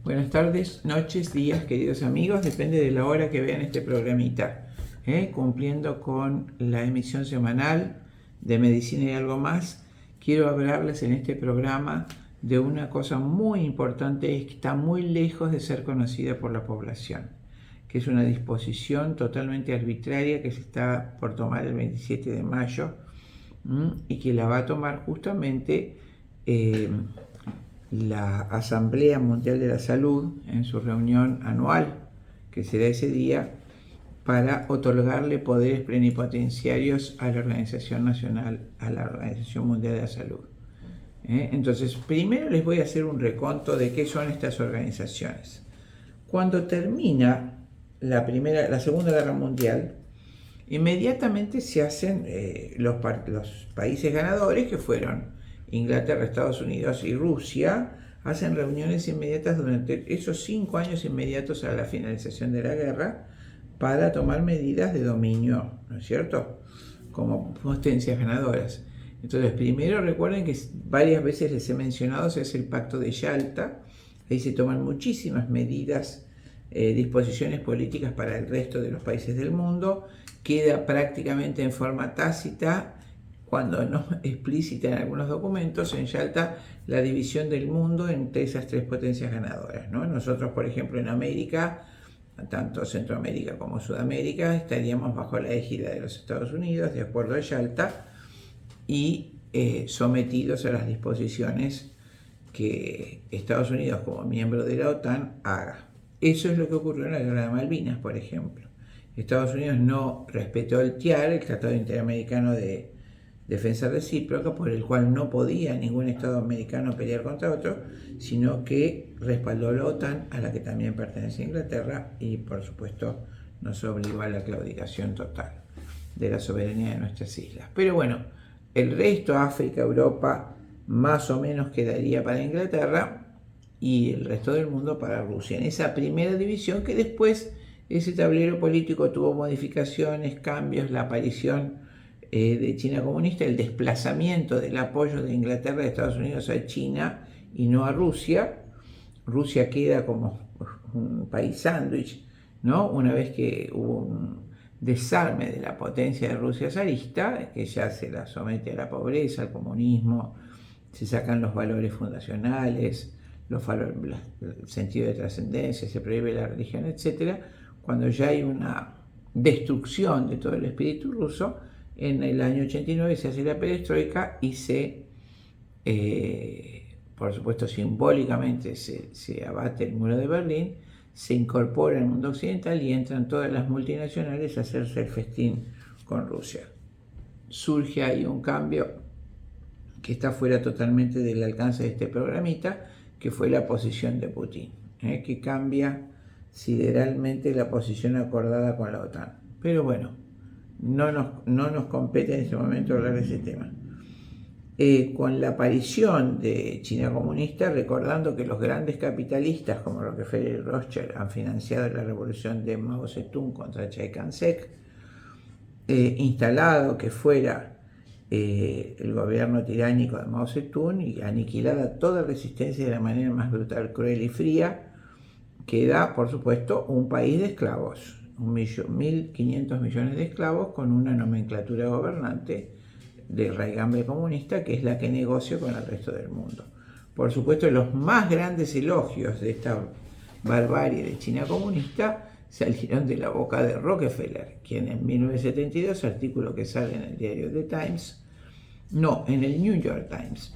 Buenas tardes, noches, días, queridos amigos, depende de la hora que vean este programita, cumpliendo con la emisión semanal de Medicina y algo más. Quiero hablarles en este programa de una cosa muy importante, es que está muy lejos de ser conocida por la población, que es una disposición totalmente arbitraria que se está por tomar el 27 de mayo y que la va a tomar justamente la Asamblea Mundial de la Salud en su reunión anual, que será ese día, para otorgarle poderes plenipotenciarios a la Organización Nacional, a la Organización Mundial de la Salud. Entonces, primero les voy a hacer un reconto de qué son estas organizaciones. Cuando termina la Segunda Guerra Mundial, inmediatamente se hacen los países ganadores, que fueron Inglaterra, Estados Unidos y Rusia, hacen reuniones inmediatas durante esos 5 años inmediatos a la finalización de la guerra para tomar medidas de dominio, ¿no es cierto?, como potencias ganadoras. Entonces, primero recuerden que varias veces les he mencionado, es el Pacto de Yalta. Ahí se toman muchísimas medidas, disposiciones políticas para el resto de los países del mundo. Queda prácticamente en forma tácita, cuando no explícita en algunos documentos, en Yalta, la división del mundo entre esas tres potencias ganadoras, ¿no? Nosotros, por ejemplo, en América, tanto Centroamérica como Sudamérica, estaríamos bajo la égida de los Estados Unidos, de acuerdo a Yalta, y sometidos a las disposiciones que Estados Unidos, como miembro de la OTAN, haga. Eso es lo que ocurrió en la Guerra de Malvinas, por ejemplo. Estados Unidos no respetó el TIAR, el Tratado Interamericano de Defensa Recíproca, por el cual no podía ningún Estado americano pelear contra otro, sino que respaldó a la OTAN, a la que también pertenece Inglaterra, y por supuesto nos obligó a la claudicación total de la soberanía de nuestras islas. Pero bueno, el resto, África, Europa, más o menos quedaría para Inglaterra y el resto del mundo para Rusia. En esa primera división, que después ese tablero político tuvo modificaciones, cambios, la aparición de China comunista, el desplazamiento del apoyo de Inglaterra y Estados Unidos a China y no a Rusia. Rusia queda como un país sándwich, ¿no? Una vez que hubo un desarme de la potencia de Rusia zarista, que ya se la somete a la pobreza, al comunismo, se sacan los valores fundacionales, el sentido de trascendencia, se prohíbe la religión, etc. Cuando ya hay una destrucción de todo el espíritu ruso, en el año 89 se hace la perestroika y por supuesto simbólicamente se abate el muro de Berlín, se incorpora el mundo occidental y entran todas las multinacionales a hacerse el festín con Rusia. Surge ahí un cambio que está fuera totalmente del alcance de este programita, que fue la posición de Putin, que cambia sideralmente la posición acordada con la OTAN. Pero bueno, no nos compete en este momento hablar de ese tema. Con la aparición de China comunista, recordando que los grandes capitalistas como Rockefeller y Rothschild han financiado la revolución de Mao Zedong contra Chiang Kai-shek, instalado que fuera el gobierno tiránico de Mao Zedong y aniquilada toda resistencia de la manera más brutal, cruel y fría, queda, por supuesto, un país de esclavos, 1.500 millones de esclavos, con una nomenclatura gobernante de raigambre comunista, que es la que negocia con el resto del mundo. Por supuesto, los más grandes elogios de esta barbarie de China comunista salieron de la boca de Rockefeller, quien en 1972, artículo que sale en el diario en el New York Times,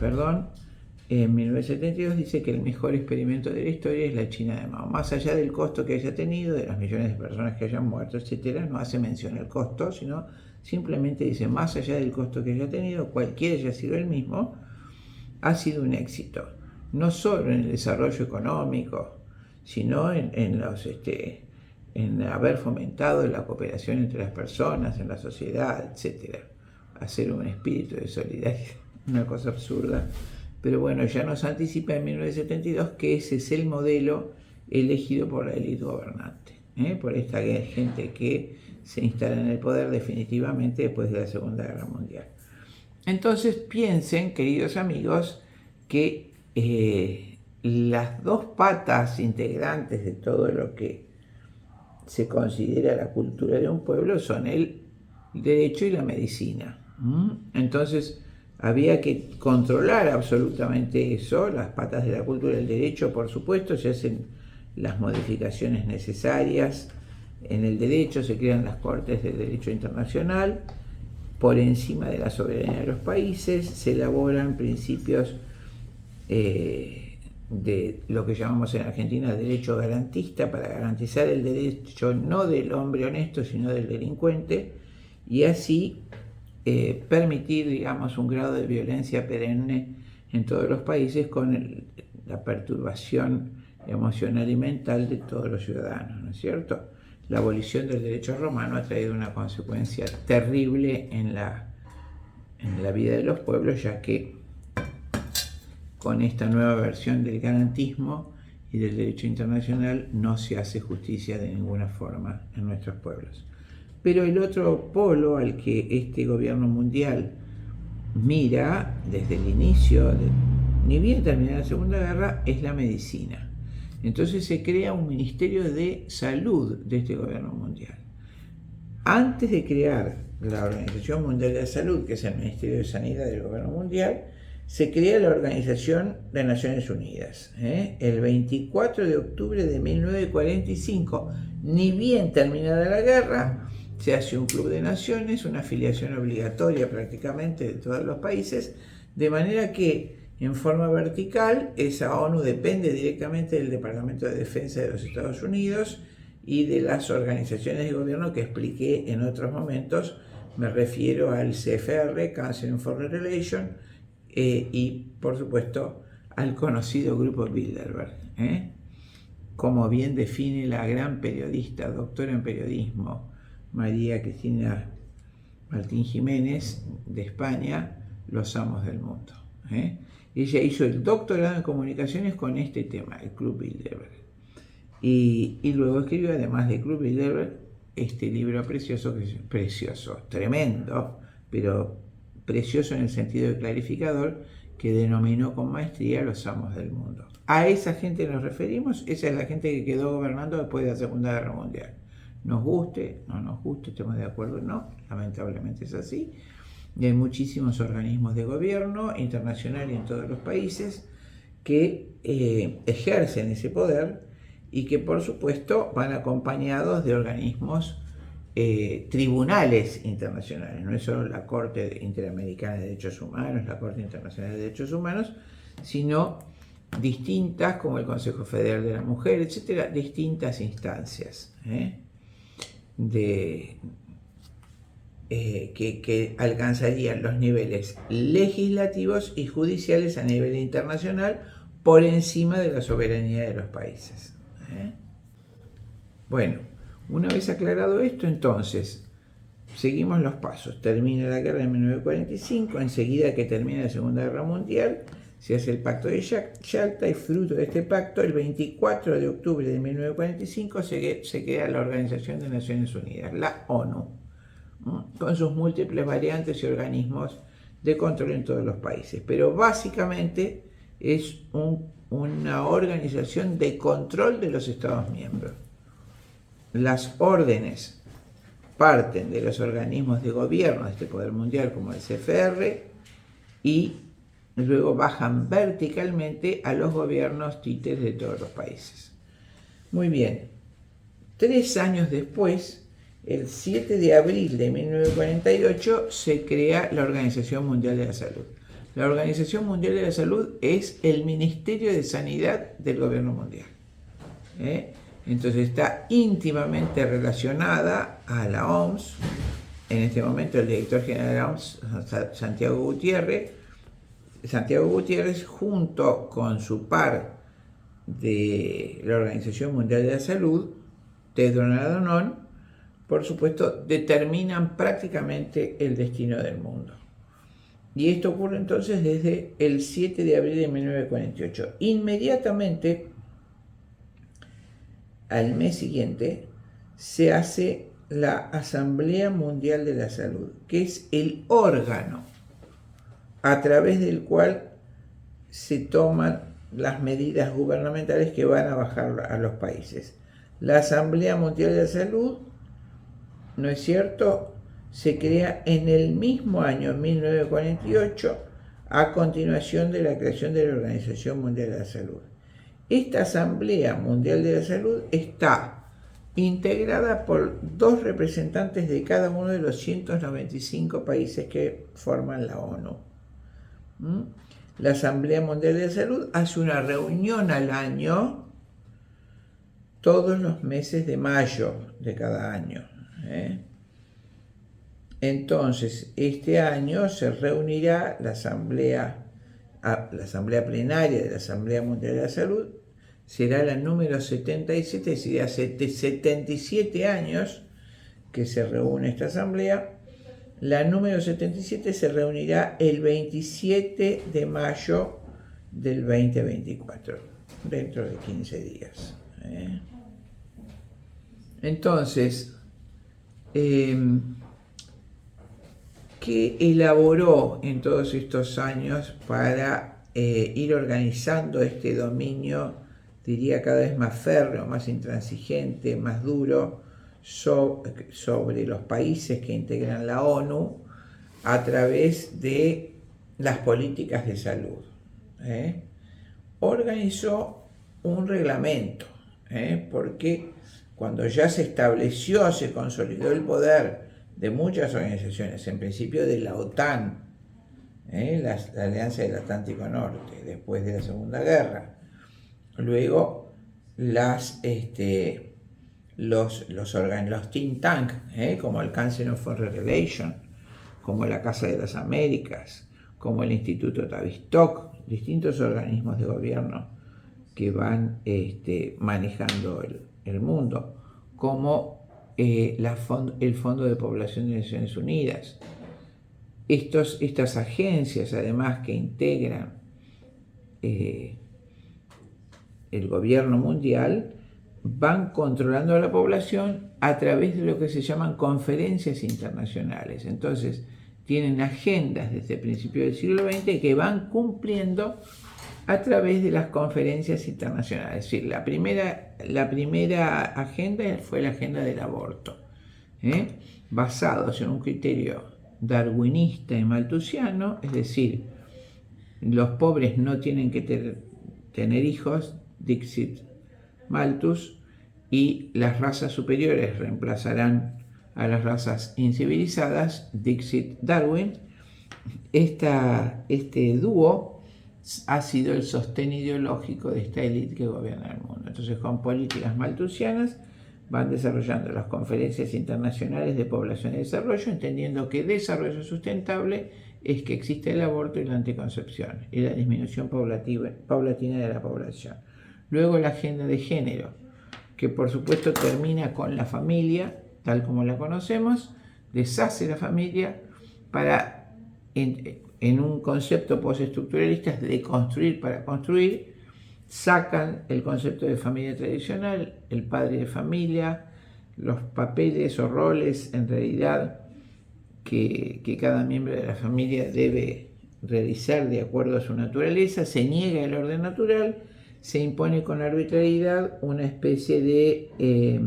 en 1972 dice que el mejor experimento de la historia es la China de Mao. Más allá del costo que haya tenido, de las millones de personas que hayan muerto, etc., no hace mención del costo, sino simplemente dice, más allá del costo que haya tenido, cualquiera haya sido el mismo, ha sido un éxito. No solo en el desarrollo económico, sino en haber fomentado la cooperación entre las personas, en la sociedad, etc. Hacer un espíritu de solidaridad, una cosa absurda. Pero bueno, ya nos anticipa en 1972 que ese es el modelo elegido por la élite gobernante, por esta gente que se instala en el poder definitivamente después de la Segunda Guerra Mundial. Entonces piensen, queridos amigos, que las dos patas integrantes de todo lo que se considera la cultura de un pueblo son el derecho y la medicina. Entonces había que controlar absolutamente eso, las patas de la cultura. El derecho, por supuesto, se hacen las modificaciones necesarias. En el derecho se crean las cortes de derecho internacional por encima de la soberanía de los países, se elaboran principios de lo que llamamos en Argentina derecho garantista, para garantizar el derecho no del hombre honesto, sino del delincuente, y así permitir, digamos, un grado de violencia perenne en todos los países con la perturbación emocional y mental de todos los ciudadanos, ¿no es cierto? La abolición del derecho romano ha traído una consecuencia terrible en la vida de los pueblos, ya que con esta nueva versión del garantismo y del derecho internacional no se hace justicia de ninguna forma en nuestros pueblos. Pero el otro polo al que este gobierno mundial mira desde el inicio, ni bien terminada la Segunda Guerra, es la medicina. Entonces se crea un Ministerio de Salud de este gobierno mundial. Antes de crear la Organización Mundial de la Salud, que es el Ministerio de Sanidad del gobierno mundial, se crea la Organización de Naciones Unidas, el 24 de octubre de 1945. Ni bien terminada la guerra, se hace un club de naciones, una afiliación obligatoria prácticamente de todos los países, de manera que en forma vertical esa ONU depende directamente del Departamento de Defensa de los Estados Unidos y de las organizaciones de gobierno que expliqué en otros momentos. Me refiero al CFR, Council on Foreign Relations, y por supuesto al conocido Grupo Bilderberg. Como bien define la gran periodista, doctora en periodismo, María Cristina Martín Jiménez, de España, los amos del mundo. Ella hizo el doctorado en comunicaciones con este tema, el Club Bilderberg. Y luego escribió, además de Club Bilderberg, este libro precioso, que es precioso, tremendo, pero precioso en el sentido de clarificador, que denominó con maestría los amos del mundo. A esa gente nos referimos, esa es la gente que quedó gobernando después de la Segunda Guerra Mundial. Nos guste, no nos guste, estemos de acuerdo, no, lamentablemente es así. Y hay muchísimos organismos de gobierno internacional y en todos los países que ejercen ese poder y que por supuesto van acompañados de organismos tribunales internacionales. No es solo la Corte Interamericana de Derechos Humanos, la Corte Internacional de Derechos Humanos, sino distintas, como el Consejo Federal de la Mujer, etcétera, distintas instancias que alcanzarían los niveles legislativos y judiciales a nivel internacional por encima de la soberanía de los países. Bueno, una vez aclarado esto, entonces, seguimos los pasos. Termina la guerra en 1945, enseguida que termina la Segunda Guerra Mundial, se hace el Pacto de Yalta y fruto de este pacto, el 24 de octubre de 1945 se crea la Organización de Naciones Unidas, la ONU, con sus múltiples variantes y organismos de control en todos los países. Pero básicamente es una organización de control de los Estados miembros. Las órdenes parten de los organismos de gobierno de este poder mundial, como el CFR, y luego bajan verticalmente a los gobiernos títeres de todos los países. Muy bien, 3 años después, el 7 de abril de 1948, se crea la Organización Mundial de la Salud. La Organización Mundial de la Salud es el Ministerio de Sanidad del gobierno mundial. Entonces está íntimamente relacionada a la OMS. En este momento el director general de la OMS, Santiago Gutiérrez, junto con su par de la Organización Mundial de la Salud, Tedros Adhanom, por supuesto, determinan prácticamente el destino del mundo. Y esto ocurre entonces desde el 7 de abril de 1948. Inmediatamente, al mes siguiente, se hace la Asamblea Mundial de la Salud, que es el órgano a través del cual se toman las medidas gubernamentales que van a bajar a los países. La Asamblea Mundial de la Salud, ¿no es cierto?, se crea en el mismo año, 1948, a continuación de la creación de la Organización Mundial de la Salud. Esta Asamblea Mundial de la Salud está integrada por 2 representantes de cada uno de los 195 países que forman la ONU. La Asamblea Mundial de la Salud hace una reunión al año todos los meses de mayo de cada año. Entonces, este año se reunirá la asamblea plenaria de la Asamblea Mundial de la Salud, será la número 77, es decir, hace 77 años que se reúne esta asamblea. La número 77 se reunirá el 27 de mayo del 2024, dentro de 15 días. Entonces, ¿qué elaboró en todos estos años para ir organizando este dominio, diría cada vez más férreo, más intransigente, más duro, sobre los países que integran la ONU a través de las políticas de salud? Organizó un reglamento, porque cuando ya se estableció, se consolidó el poder de muchas organizaciones, en principio de la OTAN, la Alianza del Atlántico Norte, después de la Segunda Guerra. Luego los think tank, como el Council for Relation, como la Casa de las Américas, como el Instituto Tavistock, distintos organismos de gobierno que van manejando el mundo, como el Fondo de Población de Naciones Unidas. Estas agencias, además, que integran el gobierno mundial, van controlando a la población a través de lo que se llaman conferencias internacionales. Entonces, tienen agendas desde principios del siglo XX que van cumpliendo a través de las conferencias internacionales. Es decir, la primera agenda fue la agenda del aborto, basados en un criterio darwinista y malthusiano, es decir, los pobres no tienen que tener hijos, Dixit Malthus, y las razas superiores reemplazarán a las razas incivilizadas, Dixit Darwin. Este dúo ha sido el sostén ideológico de esta élite que gobierna el mundo. Entonces, con políticas malthusianas van desarrollando las conferencias internacionales de población y desarrollo, entendiendo que desarrollo sustentable es que existe el aborto y la anticoncepción y la disminución paulatina de la población. Luego la agenda de género, que por supuesto termina con la familia tal como la conocemos, deshace la familia para, en un concepto postestructuralista, de construir para construir. Sacan el concepto de familia tradicional, el padre de familia, los papeles o roles en realidad que cada miembro de la familia debe realizar de acuerdo a su naturaleza. Se niega el orden natural, se impone con arbitrariedad una especie de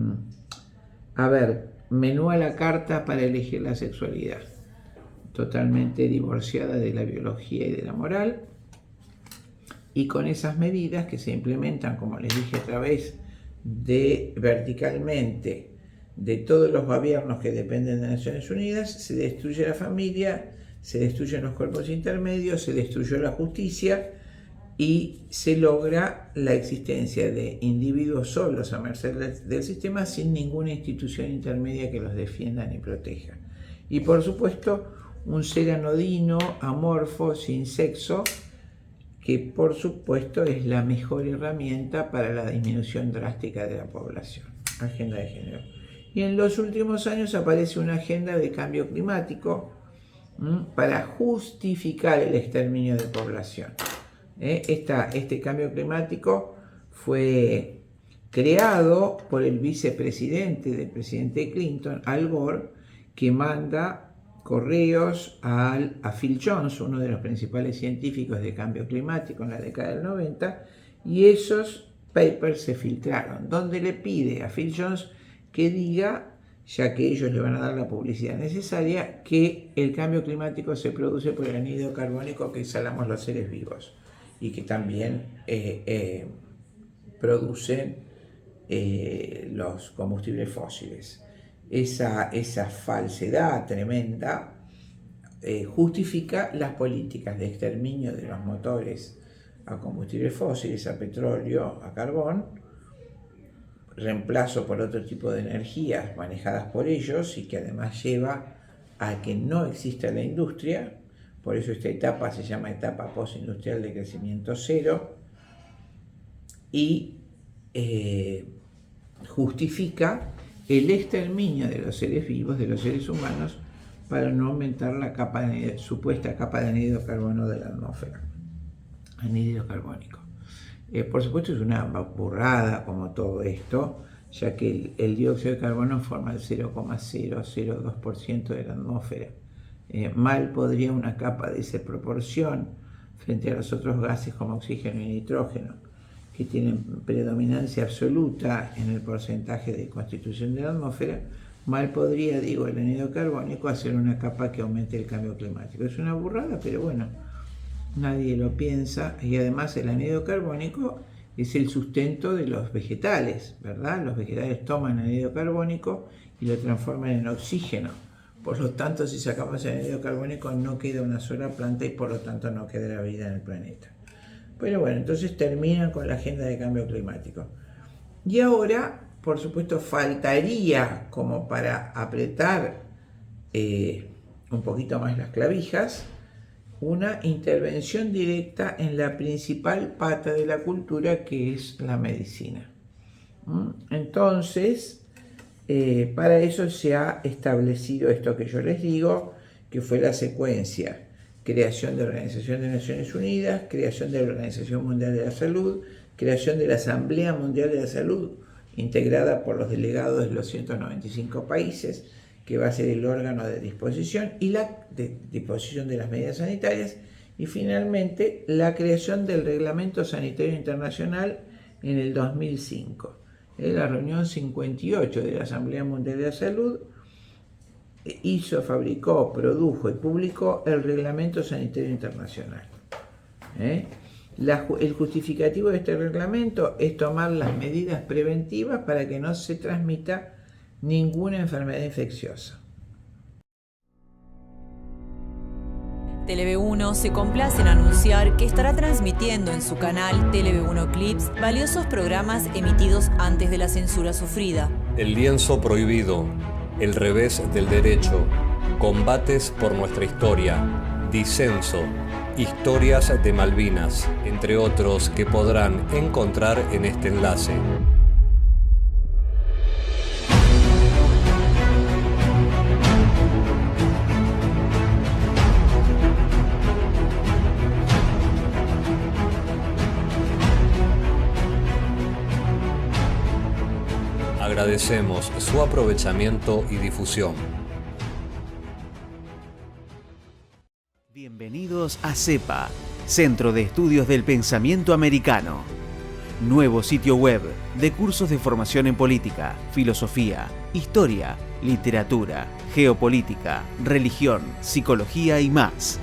menú a la carta para elegir la sexualidad, totalmente divorciada de la biología y de la moral. Y con esas medidas que se implementan, como les dije, a través de verticalmente de todos los gobiernos que dependen de Naciones Unidas, se destruye la familia, se destruyen los cuerpos intermedios, se destruyó la justicia y se logra la existencia de individuos solos a merced del sistema sin ninguna institución intermedia que los defienda ni proteja. Y por supuesto, un ser anodino, amorfo, sin sexo, que por supuesto es la mejor herramienta para la disminución drástica de la población. Agenda de género. Y en los últimos años aparece una agenda de cambio climático para justificar el exterminio de población. Este cambio climático fue creado por el vicepresidente del presidente Clinton, Al Gore, que manda correos a Phil Jones, uno de los principales científicos de cambio climático en la década del 90, y esos papers se filtraron, donde le pide a Phil Jones que diga, ya que ellos le van a dar la publicidad necesaria, que el cambio climático se produce por el anhídrido carbónico que exhalamos los seres vivos y que también producen los combustibles fósiles. Esa falsedad tremenda justifica las políticas de exterminio de los motores a combustibles fósiles, a petróleo, a carbón, reemplazo por otro tipo de energías manejadas por ellos y que además lleva a que no exista la industria. Por eso esta etapa se llama etapa postindustrial de crecimiento cero y justifica el exterminio de los seres vivos, de los seres humanos, para no aumentar la supuesta capa de anhídrido carbono de la atmósfera, anhídrido carbónico. Por supuesto es una burrada como todo esto, ya que el dióxido de carbono forma el 0,002% de la atmósfera. Mal podría una capa de esa proporción frente a los otros gases como oxígeno y nitrógeno, que tienen predominancia absoluta en el porcentaje de constitución de la atmósfera, mal podría, el anhídrido carbónico hacer una capa que aumente el cambio climático. Es una burrada, pero bueno, nadie lo piensa, y además el anhídrido carbónico es el sustento de los vegetales, ¿verdad? Los vegetales toman anhídrido carbónico y lo transforman en oxígeno. Por lo tanto, si sacamos el anhídrido carbónico no queda una sola planta y por lo tanto no quedará vida en el planeta. Pero bueno, entonces terminan con la agenda de cambio climático. Y ahora, por supuesto, faltaría como para apretar un poquito más las clavijas, una intervención directa en la principal pata de la cultura, que es la medicina. Entonces, para eso se ha establecido esto que yo les digo, que fue la secuencia: creación de la Organización de Naciones Unidas, creación de la Organización Mundial de la Salud, creación de la Asamblea Mundial de la Salud, integrada por los delegados de los 195 países, que va a ser el órgano de disposición y la disposición de las medidas sanitarias, y finalmente la creación del Reglamento Sanitario Internacional en el 2005. En la reunión 58 de la Asamblea Mundial de la Salud fabricó, produjo y publicó el Reglamento Sanitario Internacional. El justificativo de este reglamento es tomar las medidas preventivas para que no se transmita ninguna enfermedad infecciosa. Tele-V1 se complace en anunciar que estará transmitiendo en su canal Tele-V1 Clips valiosos programas emitidos antes de la censura sufrida. El lienzo prohibido, el revés del derecho, combates por nuestra historia, disenso, historias de Malvinas, entre otros que podrán encontrar en este enlace. Agradecemos su aprovechamiento y difusión. Bienvenidos a CEPA, Centro de Estudios del Pensamiento Americano. Nuevo sitio web de cursos de formación en política, filosofía, historia, literatura, geopolítica, religión, psicología y más.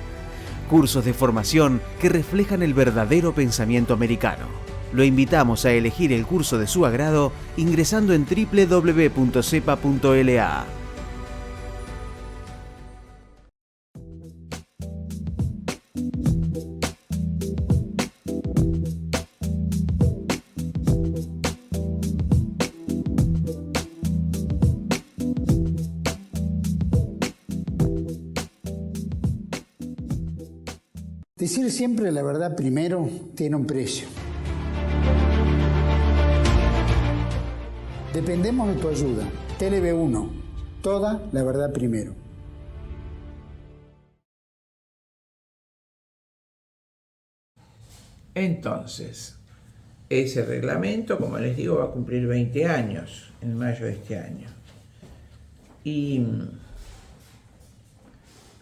Cursos de formación que reflejan el verdadero pensamiento americano. Lo invitamos a elegir el curso de su agrado ingresando en www.cepa.la. Decir siempre la verdad primero tiene un precio. Dependemos de tu ayuda. Tele-V1, toda la verdad primero. Entonces, ese reglamento, como les digo, va a cumplir 20 años en mayo de este año. Y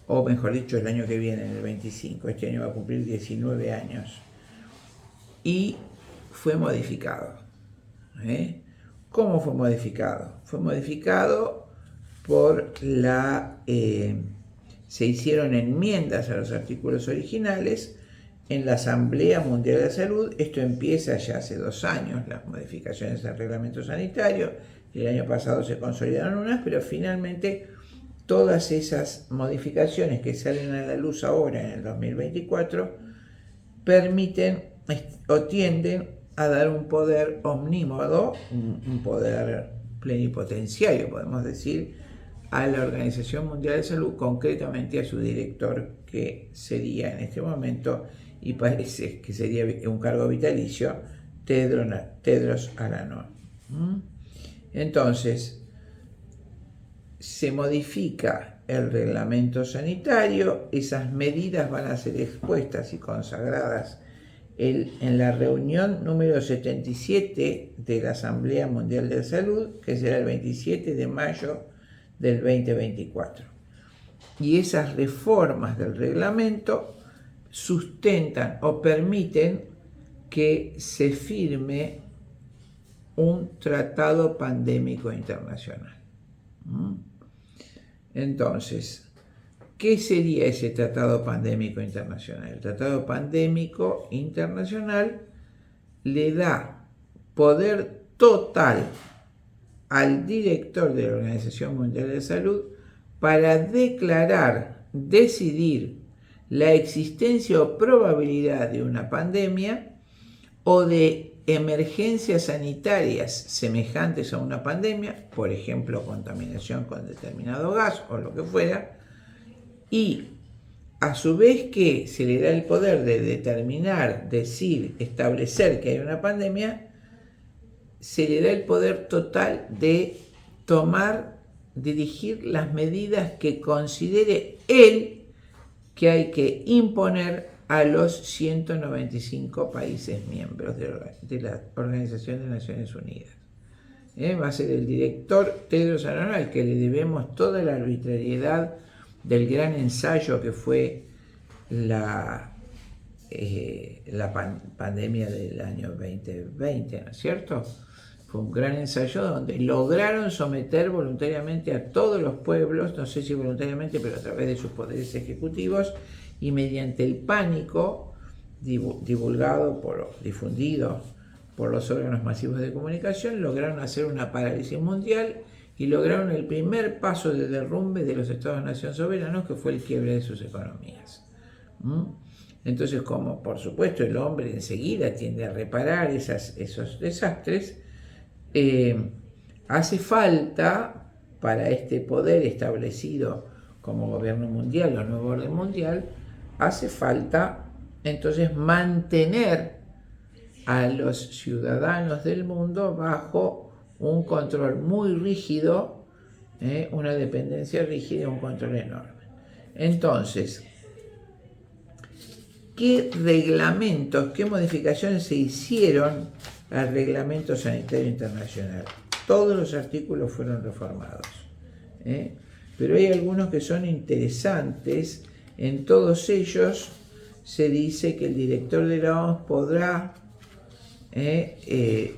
o mejor dicho, el año que viene, en el 25. Este año va a cumplir 19 años. Y fue modificado. ¿Cómo fue modificado? Fue modificado por se hicieron enmiendas a los artículos originales en la Asamblea Mundial de la Salud. Esto empieza ya hace 2 años, las modificaciones al reglamento sanitario. El año pasado se consolidaron unas, pero finalmente todas esas modificaciones que salen a la luz ahora en el 2024 permiten o tienden a dar un poder omnímodo, un poder plenipotenciario, podemos decir, a la Organización Mundial de Salud, concretamente a su director, que sería en este momento, y parece que sería un cargo vitalicio, Tedros Adhanom. Entonces, se modifica el reglamento sanitario, esas medidas van a ser expuestas y consagradas en la reunión número 77 de la Asamblea Mundial de la Salud, que será el 27 de mayo del 2024. Y esas reformas del reglamento sustentan o permiten que se firme un tratado pandémico internacional. Entonces, ¿qué sería ese tratado pandémico internacional? El tratado pandémico internacional le da poder total al director de la Organización Mundial de la Salud para declarar, decidir la existencia o probabilidad de una pandemia o de emergencias sanitarias semejantes a una pandemia, por ejemplo, contaminación con determinado gas o lo que fuera, y a su vez que se le da el poder de determinar, decir, establecer que hay una pandemia, se le da el poder total de tomar, dirigir las medidas que considere él que hay que imponer a los 195 países miembros de la Organización de Naciones Unidas. Va a ser el director Tedros Adhanom, al que le debemos toda la arbitrariedad del gran ensayo que fue la pandemia del año 2020, ¿no es cierto? Fue un gran ensayo donde lograron someter voluntariamente a todos los pueblos, no sé si voluntariamente, pero a través de sus poderes ejecutivos, y mediante el pánico difundido por los órganos masivos de comunicación, lograron hacer una parálisis mundial y lograron el primer paso de derrumbe de los estados-nación soberanos, que fue el quiebre de sus economías. Entonces, como por supuesto el hombre enseguida tiende a reparar esos desastres, hace falta para este poder establecido como gobierno mundial o nuevo orden mundial, hace falta entonces mantener a los ciudadanos del mundo bajo un control muy rígido, una dependencia rígida y un control enorme. Entonces, ¿qué reglamentos, qué modificaciones se hicieron al Reglamento Sanitario Internacional? Todos los artículos fueron reformados, pero hay algunos que son interesantes. En todos ellos se dice que el director de la OMS podrá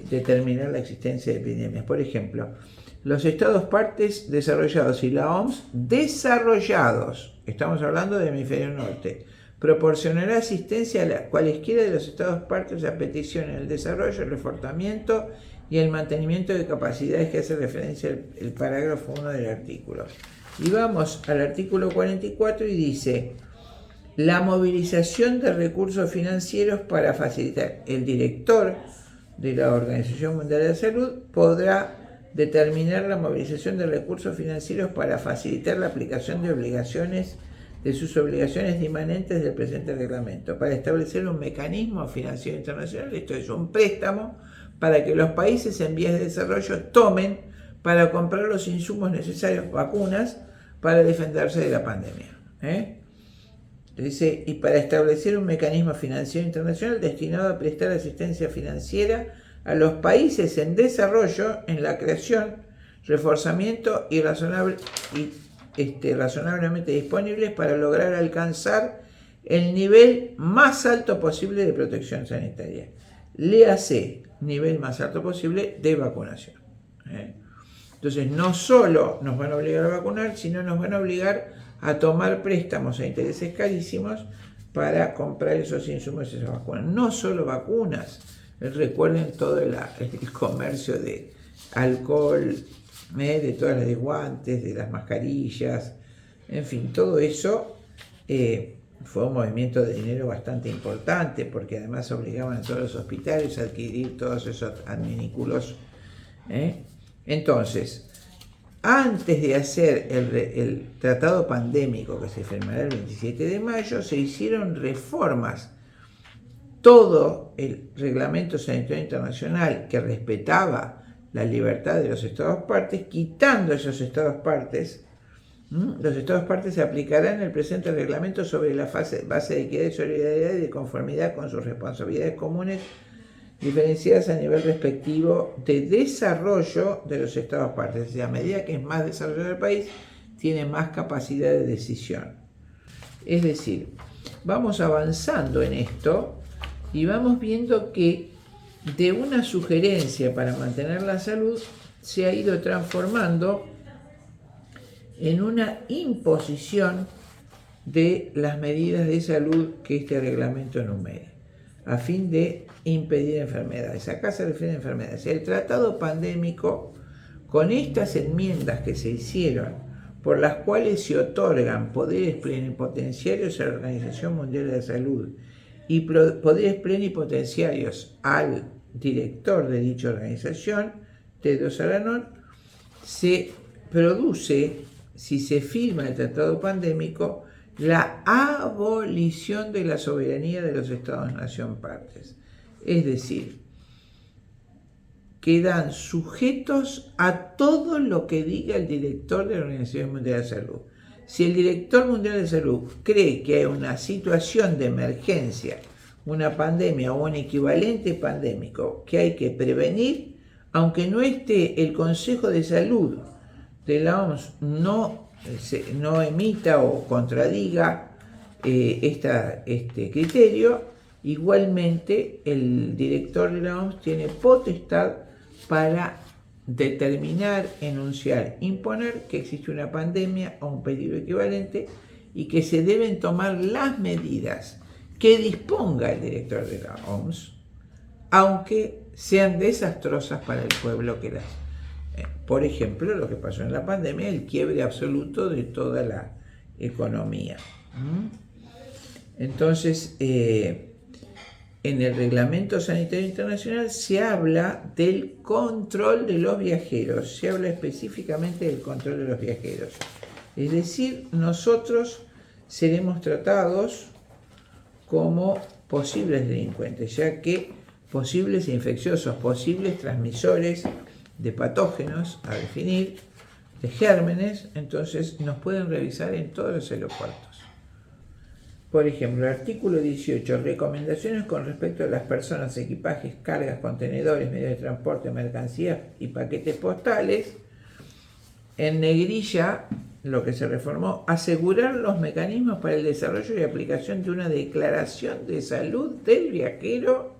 determinar la existencia de epidemias. Por ejemplo, los estados partes desarrollados y la OMS desarrollados, estamos hablando del hemisferio norte, proporcionará asistencia a cualesquiera de los estados partes a petición en el desarrollo, el reforzamiento y el mantenimiento de capacidades que hace referencia el parágrafo 1 del artículo. Y vamos al artículo 44 y dice: la movilización de recursos financieros para facilitar. El director de la Organización Mundial de la Salud podrá determinar la movilización de recursos financieros para facilitar la aplicación de sus obligaciones inmanentes del presente reglamento, para establecer un mecanismo financiero internacional, esto es un préstamo, para que los países en vías de desarrollo tomen para comprar los insumos necesarios, vacunas, para defenderse de la pandemia. Dice, y para establecer un mecanismo financiero internacional destinado a prestar asistencia financiera a los países en desarrollo en la creación, reforzamiento y razonablemente disponibles para lograr alcanzar el nivel más alto posible de protección sanitaria. Léase, nivel más alto posible de vacunación. Entonces, no solo nos van a obligar a vacunar, sino nos van a obligar a tomar préstamos a intereses carísimos para comprar esos insumos y esas vacunas. No solo vacunas, recuerden todo el comercio de alcohol, de todas las de guantes, de las mascarillas, en fin, todo eso fue un movimiento de dinero bastante importante, porque además obligaban a todos los hospitales a adquirir todos esos adminículos. Entonces, antes de hacer el tratado pandémico que se firmará el 27 de mayo, se hicieron reformas. Todo el reglamento sanitario internacional que respetaba la libertad de los Estados partes, quitando esos Estados partes, los Estados partes se aplicarán el presente reglamento sobre la base de equidad y solidaridad y de conformidad con sus responsabilidades comunes diferenciadas a nivel respectivo de desarrollo de los Estados partes. O sea, a medida que es más desarrollado el país, tiene más capacidad de decisión. Es decir, vamos avanzando en esto y vamos viendo que de una sugerencia para mantener la salud se ha ido transformando en una imposición de las medidas de salud que este reglamento enumere, a fin de impedir enfermedades. Acá se refiere a enfermedades. El tratado pandémico, con estas enmiendas que se hicieron, por las cuales se otorgan poderes plenipotenciarios a la Organización Mundial de la Salud y poderes plenipotenciarios al director de dicha organización, Tedros Adhanom, se produce, si se firma el tratado pandémico, la abolición de la soberanía de los Estados-nación partes. Es decir, quedan sujetos a todo lo que diga el director de la Organización Mundial de la Salud. Si el director mundial de salud cree que hay una situación de emergencia, una pandemia o un equivalente pandémico que hay que prevenir, aunque no esté el Consejo de Salud de la OMS, no emita o contradiga este criterio, igualmente el director de la OMS tiene potestad para determinar, enunciar, imponer que existe una pandemia o un peligro equivalente y que se deben tomar las medidas que disponga el director de la OMS, aunque sean desastrosas para el pueblo que las... Por ejemplo, lo que pasó en la pandemia, el quiebre absoluto de toda la economía. Entonces, en el Reglamento Sanitario Internacional se habla del control de los viajeros, se habla específicamente del control de los viajeros. Es decir, nosotros seremos tratados como posibles delincuentes, ya que posibles infecciosos, posibles transmisores de patógenos a definir, de gérmenes, entonces nos pueden revisar en todos los aeropuertos. Por ejemplo, el artículo 18, recomendaciones con respecto a las personas, equipajes, cargas, contenedores, medios de transporte, mercancías y paquetes postales. En negrilla, lo que se reformó, asegurar los mecanismos para el desarrollo y aplicación de una declaración de salud del viajero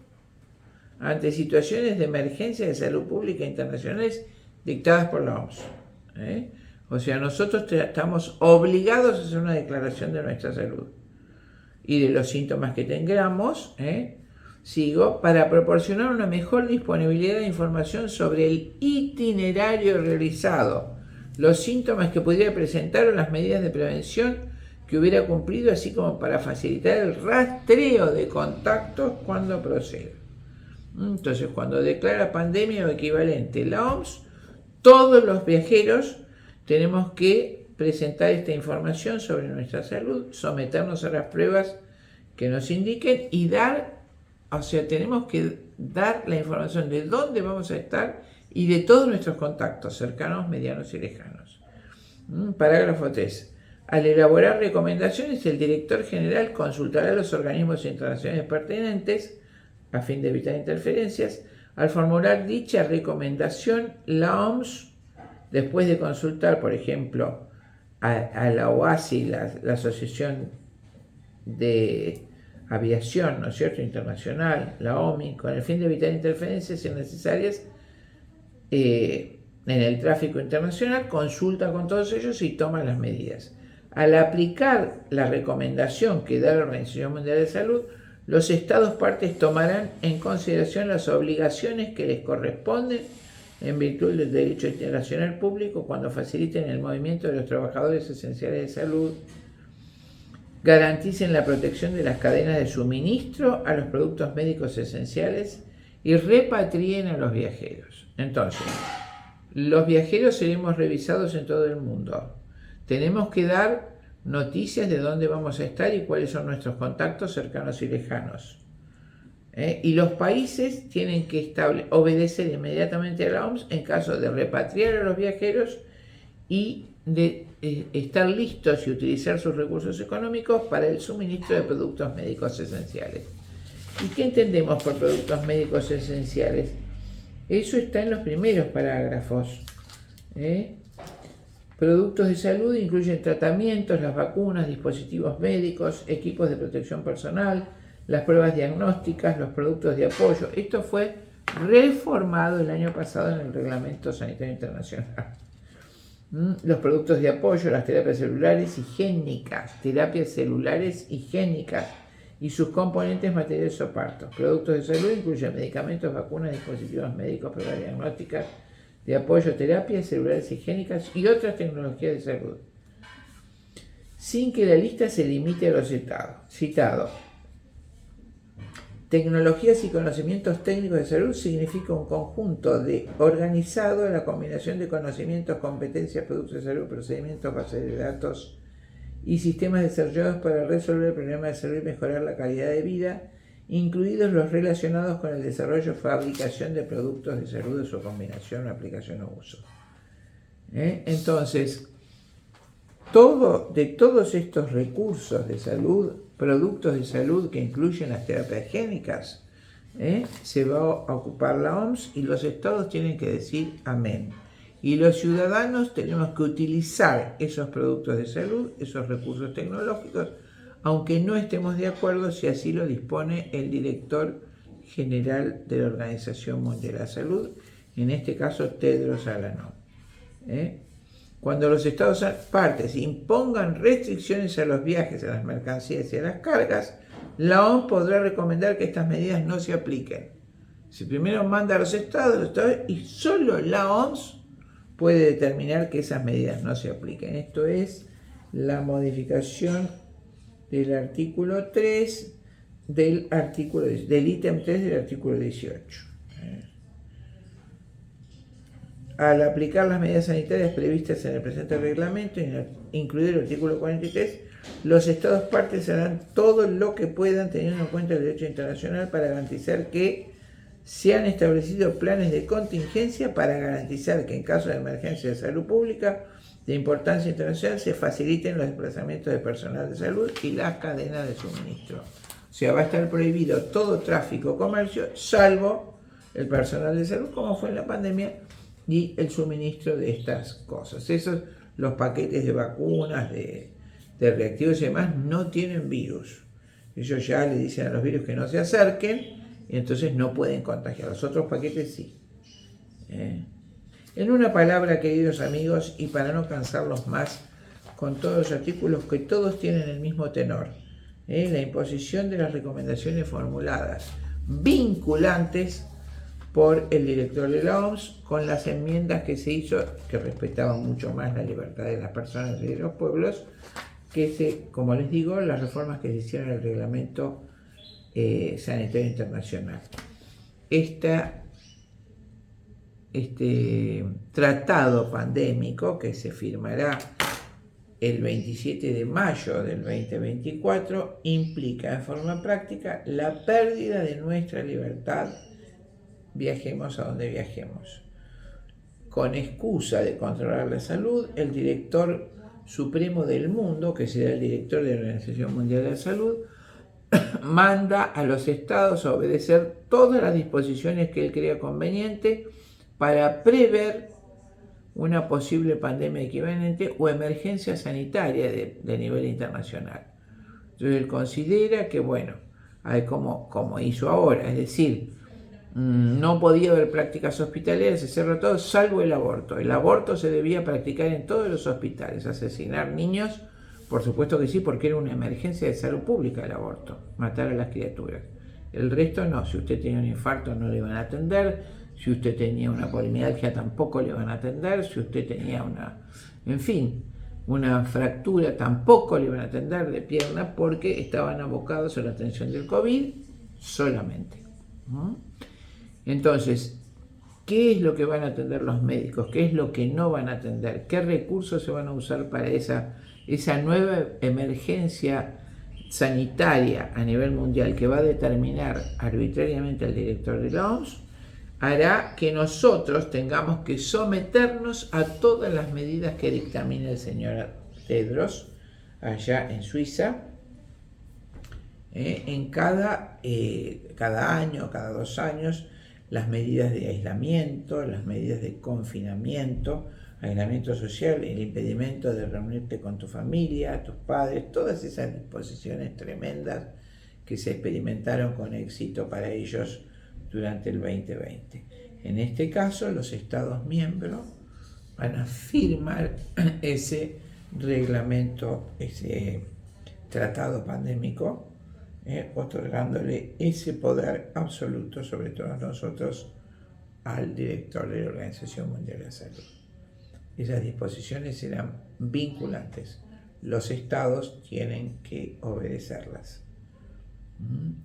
ante situaciones de emergencia de salud pública internacionales dictadas por la OMS. O sea, nosotros estamos obligados a hacer una declaración de nuestra salud y de los síntomas que tengamos, para proporcionar una mejor disponibilidad de información sobre el itinerario realizado, los síntomas que pudiera presentar o las medidas de prevención que hubiera cumplido, así como para facilitar el rastreo de contactos cuando proceda. Entonces, cuando declara pandemia o equivalente la OMS, todos los viajeros tenemos que presentar esta información sobre nuestra salud, someternos a las pruebas que nos indiquen y tenemos que dar la información de dónde vamos a estar y de todos nuestros contactos, cercanos, medianos y lejanos. Parágrafo 3. Al elaborar recomendaciones, el director general consultará a los organismos internacionales pertinentes a fin de evitar interferencias. Al formular dicha recomendación, la OMS, después de consultar, por ejemplo, a la OASI, la Asociación de Aviación, ¿no es cierto?, internacional, la OMI, con el fin de evitar interferencias innecesarias en el tráfico internacional, consulta con todos ellos y toma las medidas. Al aplicar la recomendación que da la Organización Mundial de Salud, los Estados partes tomarán en consideración las obligaciones que les corresponden en virtud del derecho internacional público cuando faciliten el movimiento de los trabajadores esenciales de salud, garanticen la protección de las cadenas de suministro a los productos médicos esenciales y repatrien a los viajeros. Entonces, los viajeros seremos revisados en todo el mundo. Tenemos que dar noticias de dónde vamos a estar y cuáles son nuestros contactos cercanos y lejanos. Y los países tienen que obedecer inmediatamente a la OMS en caso de repatriar a los viajeros y de estar listos y utilizar sus recursos económicos para el suministro de productos médicos esenciales. ¿Y qué entendemos por productos médicos esenciales? Eso está en los primeros parágrafos. Productos de salud incluyen tratamientos, las vacunas, dispositivos médicos, equipos de protección personal, las pruebas diagnósticas, los productos de apoyo. Esto fue reformado el año pasado en el Reglamento Sanitario Internacional. Los productos de apoyo, las terapias celulares higiénicas y sus componentes materiales o partos. Productos de salud incluyen medicamentos, vacunas, dispositivos médicos, pruebas diagnósticas, de apoyo, terapias celulares higiénicas y otras tecnologías de salud, sin que la lista se limite a lo citado. Tecnologías y conocimientos técnicos de salud significa un conjunto organizado de la combinación de conocimientos, competencias, productos de salud, procedimientos, bases de datos y sistemas desarrollados para resolver problemas de salud y mejorar la calidad de vida, incluidos los relacionados con el desarrollo y fabricación de productos de salud, su combinación, aplicación o uso. Entonces, de todos estos recursos de salud, productos de salud que incluyen las terapias higiénicas, se va a ocupar la OMS y los estados tienen que decir amén. Y los ciudadanos tenemos que utilizar esos productos de salud, esos recursos tecnológicos, aunque no estemos de acuerdo si así lo dispone el director general de la Organización Mundial de la Salud, en este caso Tedros Adhanom. Cuando los Estados partes impongan restricciones a los viajes, a las mercancías y a las cargas, la OMS podrá recomendar que estas medidas no se apliquen. Si primero manda a los Estados y solo la OMS puede determinar que esas medidas no se apliquen. Esto es la modificación del artículo 3 del ítem 3 del artículo 18. Al aplicar las medidas sanitarias previstas en el presente reglamento, incluido el artículo 43, los Estados partes harán todo lo que puedan teniendo en cuenta el derecho internacional para garantizar que se han establecido planes de contingencia para garantizar que en caso de emergencia de salud pública de importancia internacional se faciliten los desplazamientos de personal de salud y las cadenas de suministro. O sea, va a estar prohibido todo tráfico o comercio, salvo el personal de salud, como fue en la pandemia, y el suministro de estas cosas. Esos, los paquetes de vacunas, de reactivos y demás, no tienen virus. Ellos ya le dicen a los virus que no se acerquen y entonces no pueden contagiar. Los otros paquetes sí. En una palabra, queridos amigos, y para no cansarlos más con todos los artículos que todos tienen el mismo tenor, la imposición de las recomendaciones formuladas vinculantes por el director de la OMS, con las enmiendas que se hizo, que respetaban mucho más la libertad de las personas y de los pueblos, como les digo, las reformas que se hicieron al reglamento sanitario internacional. Este tratado pandémico, que se firmará el 27 de mayo del 2024, implica en forma práctica la pérdida de nuestra libertad, viajemos a donde viajemos. Con excusa de controlar la salud, el director supremo del mundo, que será el director de la Organización Mundial de la Salud, manda a los estados a obedecer todas las disposiciones que él crea conveniente para prever una posible pandemia equivalente o emergencia sanitaria de nivel internacional. Entonces él considera que, bueno, hay como hizo ahora, es decir, no podía haber prácticas hospitalarias, se cerró todo, salvo el aborto. El aborto se debía practicar en todos los hospitales. Asesinar niños, por supuesto que sí, porque era una emergencia de salud pública el aborto, matar a las criaturas. El resto no, si usted tenía un infarto no le iban a atender, si usted tenía una polimialgia tampoco le iban a atender, si usted tenía una fractura tampoco le iban a atender de pierna, porque estaban abocados a la atención del COVID solamente. Entonces, ¿qué es lo que van a atender los médicos? ¿Qué es lo que no van a atender? ¿Qué recursos se van a usar para esa nueva emergencia sanitaria a nivel mundial que va a determinar arbitrariamente el director de la OMS? Hará que nosotros tengamos que someternos a todas las medidas que dictamine el señor Tedros allá en Suiza, en cada año, cada 2 años, las medidas de aislamiento, las medidas de confinamiento, aislamiento social, el impedimento de reunirte con tu familia, tus padres, todas esas disposiciones tremendas que se experimentaron con éxito para ellos durante el 2020. En este caso, los Estados miembros van a firmar ese reglamento, ese tratado pandémico, otorgándole ese poder absoluto sobre todos nosotros al director de la Organización Mundial de la Salud. Esas disposiciones serán vinculantes. Los estados tienen que obedecerlas.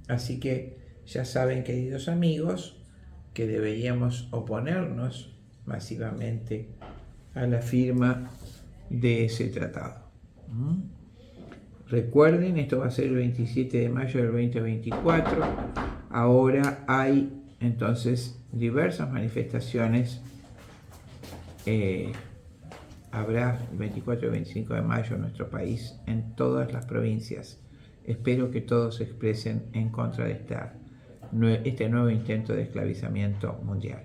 Así que ya saben, queridos amigos, que deberíamos oponernos masivamente a la firma de ese tratado. Recuerden, esto va a ser el 27 de mayo del 2024. Ahora hay entonces diversas manifestaciones. Habrá el 24 y el 25 de mayo en nuestro país, en todas las provincias. Espero que todos se expresen en contra de este nuevo intento de esclavizamiento mundial.